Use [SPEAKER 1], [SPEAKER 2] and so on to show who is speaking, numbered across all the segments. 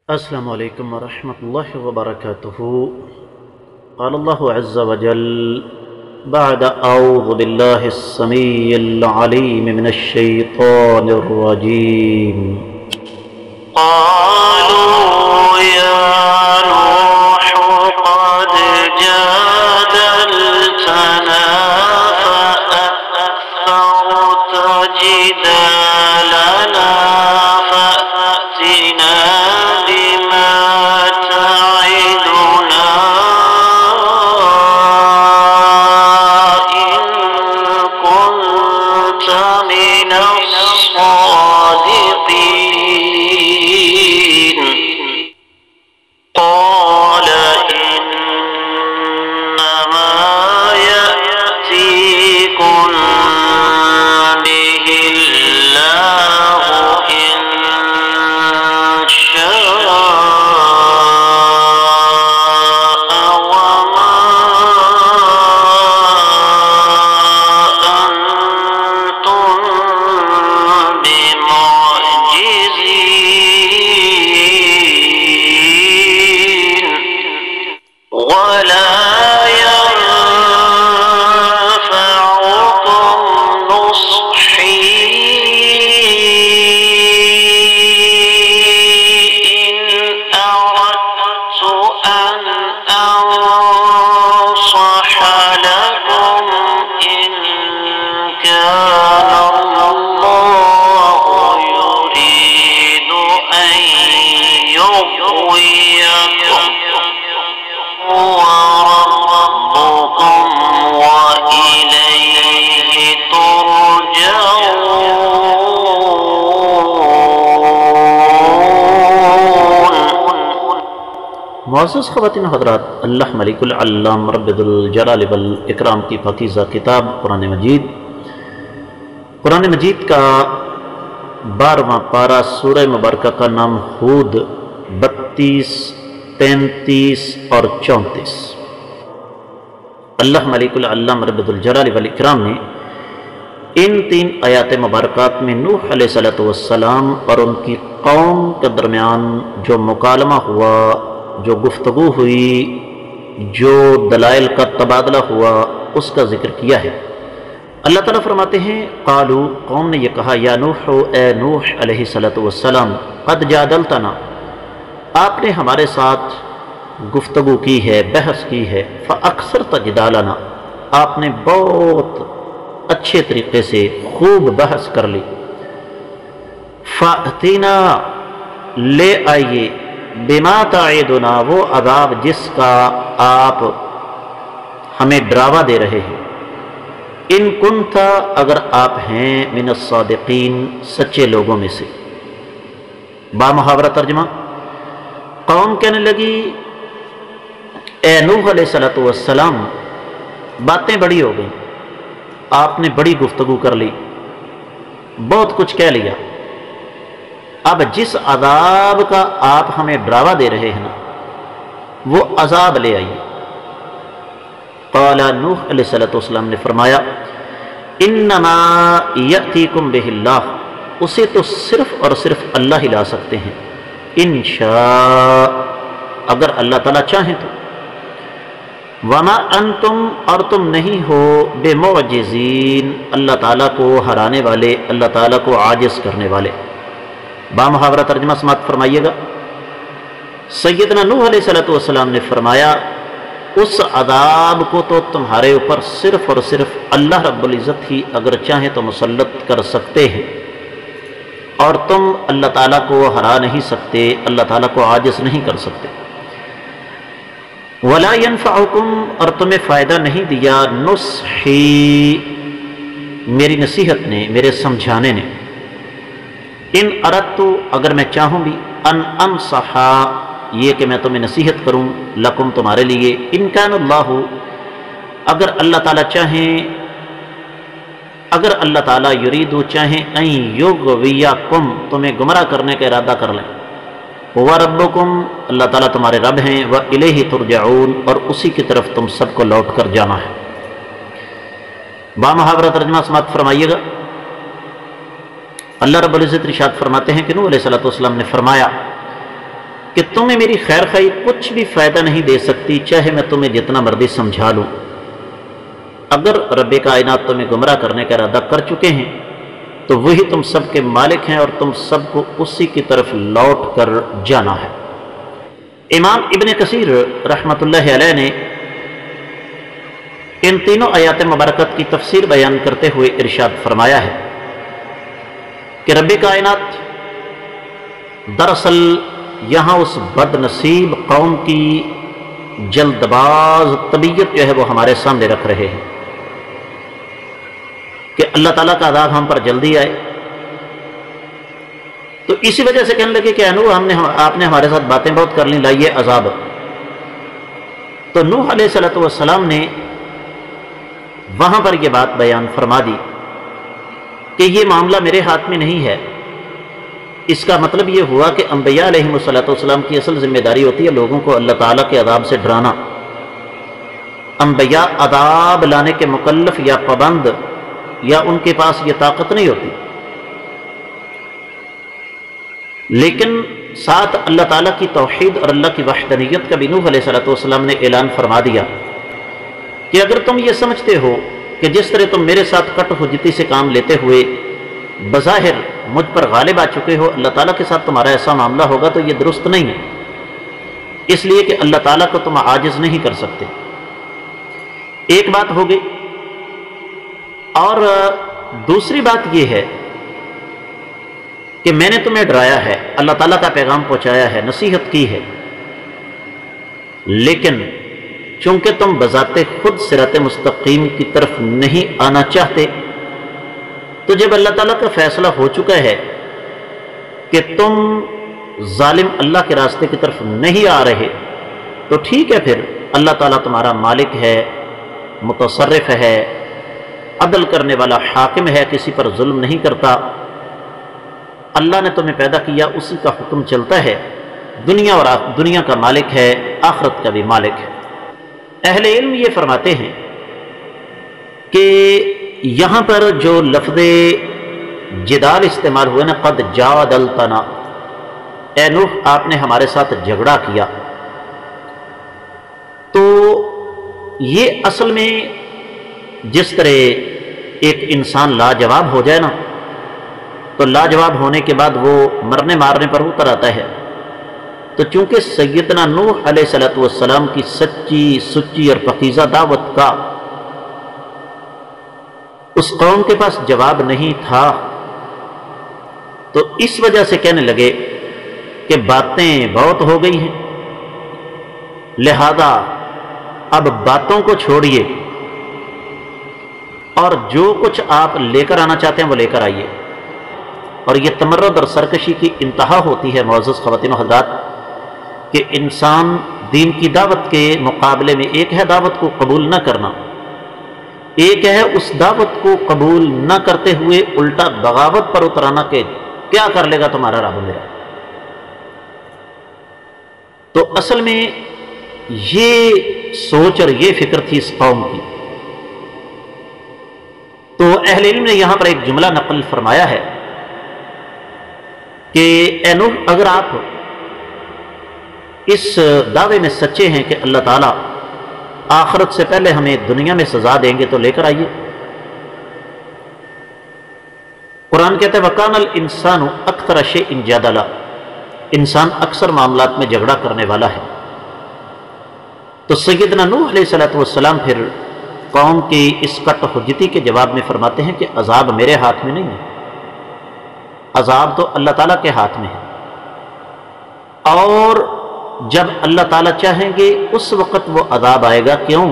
[SPEAKER 1] السلام علیکم ورحمۃ اللہ وبرکاتہ۔ قال اللہ عز وجل بعد اعوذ باللہ السمیع العلیم من الشیطان الرجیم قالوا یا نوح قد جادلتنا فأكثرت جدالنا فأتنا معزز خواتین حضرات، اللہ ملک العلام رب الجلال والاکرام کی پاکیزہ کتاب قرآن مجید کا 12واں پارہ سورہ مبارکہ کا نام ہود 32، 33 اور 34۔ اللہ ملک العلام رب الجلال والاکرام نے ان 3 آیات مبارکات میں نوح علیہ السلام اور ان کی قوم کے درمیان جو مکالمہ ہوا، جو گفتگو ہوئی، جو دلائل کا تبادلہ ہوا، اس کا ذکر کیا ہے۔ اللہ تعالیٰ فرماتے ہیں قالو، قوم نے یہ کہا، یا نوح، اے نوح علیہ السلام، قد جادلتنا، آپ نے ہمارے ساتھ گفتگو کی ہے، بحث کی ہے، فاکثرت جدالنا، آپ نے بہت اچھے طریقے سے خوب بحث کر لی، فأتنا، لے آئیے، بما تعدنا، وہ عذاب جس کا آپ ہمیں ڈراوا دے رہے ہیں، ان کنت، اگر آپ ہیں، من الصادقین، سچے لوگوں میں سے۔ با محاورہ ترجمہ، قوم کہنے لگی اے نوح علیہ السلام، باتیں بڑی ہو گئیں، آپ نے بڑی گفتگو کر لی، بہت کچھ کہہ لیا، اب جس عذاب کا آپ ہمیں ڈراوا دے رہے ہیں نا، وہ عذاب لے آئیے۔ قال، نوح علیہ السلام نے فرمایا، انما یأتیکم بہ اللہ، اسے تو صرف اور صرف اللہ ہی لا سکتے ہیں، انشاء، اگر اللہ تعالیٰ چاہیں تو، وما انتم، اور تم نہیں ہو، بمعجزین، اللہ تعالیٰ کو ہرانے والے، اللہ تعالیٰ کو عاجز کرنے والے۔ با محاورہ ترجمہ سماعت فرمائیے گا۔ سیدنا نوح علیہ السلام نے فرمایا، اس عذاب کو تو تمہارے اوپر صرف اور صرف اللہ رب العزت ہی اگر چاہیں تو مسلط کر سکتے ہیں، اور تم اللہ تعالیٰ کو ہرا نہیں سکتے، اللہ تعالیٰ کو عاجز نہیں کر سکتے۔ ولا ينفعکم، اور تمہیں فائدہ نہیں دیا، نصحی، میری نصیحت نے، میرے سمجھانے نے، ان اردت، اگر میں چاہوں بھی، ان انصحا، یہ کہ میں تمہیں نصیحت کروں، لکم، تمہارے لیے، ان کان اللہ، اگر اللہ تعالیٰ چاہیں، اگر اللہ تعالیٰ یریدو، چاہیں، ان یغویکم، تمہیں گمراہ کرنے کا ارادہ کر لیں، وَرَبُّكُمْ، اللہ تعالیٰ تمہارے رب ہیں، وَإِلَيْهِ تُرْجَعُونَ، اور اسی کی طرف تم سب کو لوٹ کر جانا ہے۔ با محاورہ ترجمہ سماعت فرمائیے گا۔ اللہ رب العزت ارشاد فرماتے ہیں کہ نوح علیہ السلام نے فرمایا، کہ تمہیں میری خیر خواہی کچھ بھی فائدہ نہیں دے سکتی، چاہے میں تمہیں جتنا مرضی سمجھا لوں۔ اگر رب کائنات تمہیں گمراہ کرنے کا ارادہ کر چکے ہیں تو وہی تم سب کے مالک ہیں اور تم سب کو اسی کی طرف لوٹ کر جانا ہے۔ امام ابن کثیر رحمۃ اللہ علیہ نے ان تینوں آیات مبارکات کی تفسیر بیان کرتے ہوئے ارشاد فرمایا ہے کہ رب کائنات دراصل یہاں اس بد نصیب قوم کی جلد باز طبیعت جو ہے وہ ہمارے سامنے رکھ رہے ہیں کہ اللہ تعالیٰ کا عذاب ہم پر جلدی آئے۔ تو اسی وجہ سے کہنے لگے کہ نوح آپ نے ہمارے ساتھ باتیں بہت کر لیں، لائیے عذاب۔ تو نوح علیہ السلام نے وہاں پر یہ بات بیان فرما دی کہ یہ معاملہ میرے ہاتھ میں نہیں ہے۔ اس کا مطلب یہ ہوا کہ انبیاء علیہ السلام کی اصل ذمہ داری ہوتی ہے لوگوں کو اللہ تعالیٰ کے عذاب سے ڈرانا۔ انبیاء عذاب لانے کے مکلف یا پابند یا ان کے پاس یہ طاقت نہیں ہوتی، لیکن ساتھ اللہ تعالیٰ کی توحید اور اللہ کی وحدانیت کا بھی نوح علیہ السلام نے اعلان فرما دیا کہ اگر تم یہ سمجھتے ہو کہ جس طرح تم میرے ساتھ کٹ حجتی سے کام لیتے ہوئے بظاہر مجھ پر غالب آ چکے ہو، اللہ تعالیٰ کے ساتھ تمہارا ایسا معاملہ ہوگا تو یہ درست نہیں ہے، اس لیے کہ اللہ تعالیٰ کو تم عاجز نہیں کر سکتے۔ ایک بات ہو گئی، اور دوسری بات یہ ہے کہ میں نے تمہیں ڈرایا ہے، اللہ تعالیٰ کا پیغام پہنچایا ہے، نصیحت کی ہے، لیکن چونکہ تم بذات خود صراط مستقیم کی طرف نہیں آنا چاہتے، تو جب اللہ تعالیٰ کا فیصلہ ہو چکا ہے کہ تم ظالم اللہ کے راستے کی طرف نہیں آ رہے، تو ٹھیک ہے، پھر اللہ تعالیٰ تمہارا مالک ہے، متصرف ہے، عدل کرنے والا حاکم ہے، کسی پر ظلم نہیں کرتا۔ اللہ نے تمہیں پیدا کیا، اسی کا حکم چلتا ہے، دنیا کا مالک ہے، آخرت کا بھی مالک ہے۔ اہل علم یہ فرماتے ہیں کہ یہاں پر جو لفظ جدال استعمال ہوئے نا، قد جادلتنا، اے نوح آپ نے ہمارے ساتھ جھگڑا کیا، تو یہ اصل میں جس طرح ایک انسان لاجواب ہو جائے نا، تو لاجواب ہونے کے بعد وہ مرنے مارنے پر اتر آتا ہے، تو چونکہ سیدنا نوح علیہ السلام کی سچی اور پاکیزہ دعوت کا اس قوم کے پاس جواب نہیں تھا، تو اس وجہ سے کہنے لگے کہ باتیں بہت ہو گئی ہیں، لہذا اب باتوں کو چھوڑیے اور جو کچھ آپ لے کر آنا چاہتے ہیں وہ لے کر آئیے۔ اور یہ تمرد اور سرکشی کی انتہا ہوتی ہے معزز خواتین و حضرات، کہ انسان دین کی دعوت کے مقابلے میں ایک ہے دعوت کو قبول نہ کرنا، ایک ہے اس دعوت کو قبول نہ کرتے ہوئے الٹا بغاوت پر اترانا کہ کیا کر لے گا تمہارا رب میرا۔ تو اصل میں یہ سوچ اور یہ فکر تھی اس قوم کی۔ تو اہل علم نے یہاں پر ایک جملہ نقل فرمایا ہے کہ اے نوح اگر آپ اس دعوے میں سچے ہیں کہ اللہ تعالیٰ آخرت سے پہلے ہمیں دنیا میں سزا دیں گے تو لے کر آئیے۔ قرآن کہتا ہے وَكَانَ الْإِنسَانُ أَكْثَرَ شَيْءٍ جَدَلًا، انسان اکثر معاملات میں جھگڑا کرنے والا ہے۔ تو سیدنا نوح علیہ السلام پھر قوم کی اس کٹ حجتی کے جواب میں فرماتے ہیں کہ عذاب میرے ہاتھ میں نہیں ہے، عذاب تو اللہ تعالیٰ کے ہاتھ میں ہے، اور جب اللہ تعالیٰ چاہیں گے اس وقت وہ عذاب آئے گا۔ کیوں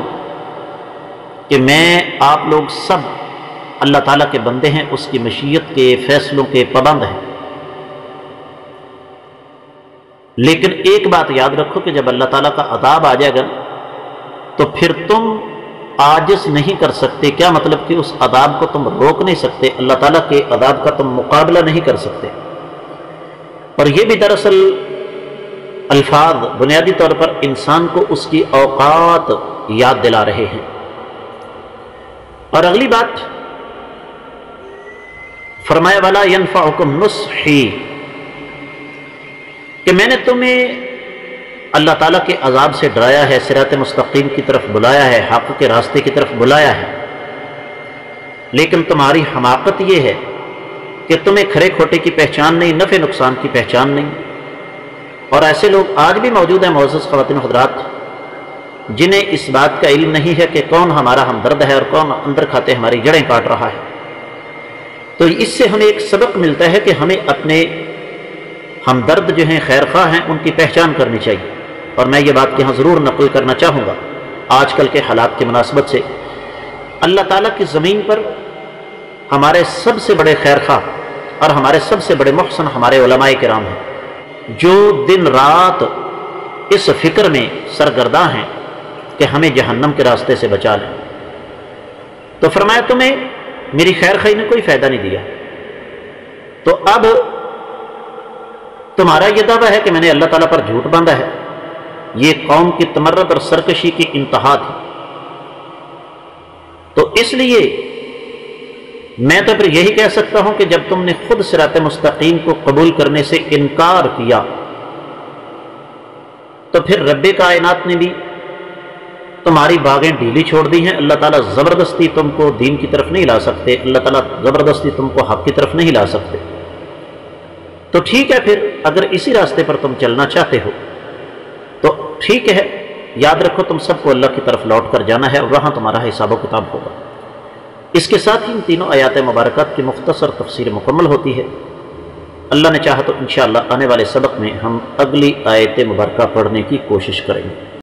[SPEAKER 1] کہ میں آپ لوگ سب اللہ تعالیٰ کے بندے ہیں، اس کی مشیت کے فیصلوں کے پابند ہیں، لیکن ایک بات یاد رکھو کہ جب اللہ تعالیٰ کا عذاب آ جائے گا تو پھر تم عاجز نہیں کر سکتے۔ کیا مطلب کہ اس عذاب کو تم روک نہیں سکتے، اللہ تعالیٰ کے عذاب کا تم مقابلہ نہیں کر سکتے۔ اور یہ بھی دراصل الفاظ بنیادی طور پر انسان کو اس کی اوقات یاد دلا رہے ہیں۔ اور اگلی بات فرمایا والا ينفعکم نصحی، کہ میں نے تمہیں اللہ تعالیٰ کے عذاب سے ڈرایا ہے، صراط مستقیم کی طرف بلایا ہے، حق کے راستے کی طرف بلایا ہے، لیکن تمہاری حماقت یہ ہے کہ تمہیں کھرے کھوٹے کی پہچان نہیں، نفع نقصان کی پہچان نہیں۔ اور ایسے لوگ آج بھی موجود ہیں معزز خواتین و حضرات، جنہیں اس بات کا علم نہیں ہے کہ کون ہمارا ہمدرد ہے اور کون اندر کھاتے ہماری جڑیں کاٹ رہا ہے۔ تو اس سے ہمیں ایک سبق ملتا ہے کہ ہمیں اپنے ہمدرد جو ہیں، خیر خواہ ہیں، ان کی پہچان کرنی چاہیے۔ اور میں یہ بات یہاں ضرور نقل کرنا چاہوں گا آج کل کے حالات کی مناسبت سے، اللہ تعالیٰ کی زمین پر ہمارے سب سے بڑے خیر خواہ اور ہمارے سب سے بڑے محسن ہمارے علماء کرام ہیں، جو دن رات اس فکر میں سرگرداں ہیں کہ ہمیں جہنم کے راستے سے بچا لیں۔ تو فرمایا تمہیں میری خیر خواہی نے کوئی فائدہ نہیں دیا، تو اب تمہارا یہ دعویٰ ہے کہ میں نے اللہ تعالیٰ پر جھوٹ باندھا ہے، یہ قوم کی تمرد اور سرکشی کی انتہا تھی۔ تو اس لیے میں تو پھر یہی کہہ سکتا ہوں کہ جب تم نے خود صراط مستقیم کو قبول کرنے سے انکار کیا تو پھر رب کائنات نے بھی تمہاری باغیں ڈھیلی چھوڑ دی ہیں۔ اللہ تعالیٰ زبردستی تم کو دین کی طرف نہیں لا سکتے، اللہ تعالیٰ زبردستی تم کو حق کی طرف نہیں لا سکتے۔ تو ٹھیک ہے، پھر اگر اسی راستے پر تم چلنا چاہتے ہو تو ٹھیک ہے، یاد رکھو تم سب کو اللہ کی طرف لوٹ کر جانا ہے اور وہاں تمہارا حساب و کتاب ہوگا۔ اس کے ساتھ ہی ان تینوں آیات مبارکات کی مختصر تفسیر مکمل ہوتی ہے۔ اللہ نے چاہا تو انشاءاللہ آنے والے سبق میں ہم اگلی آیت مبارکہ پڑھنے کی کوشش کریں گے۔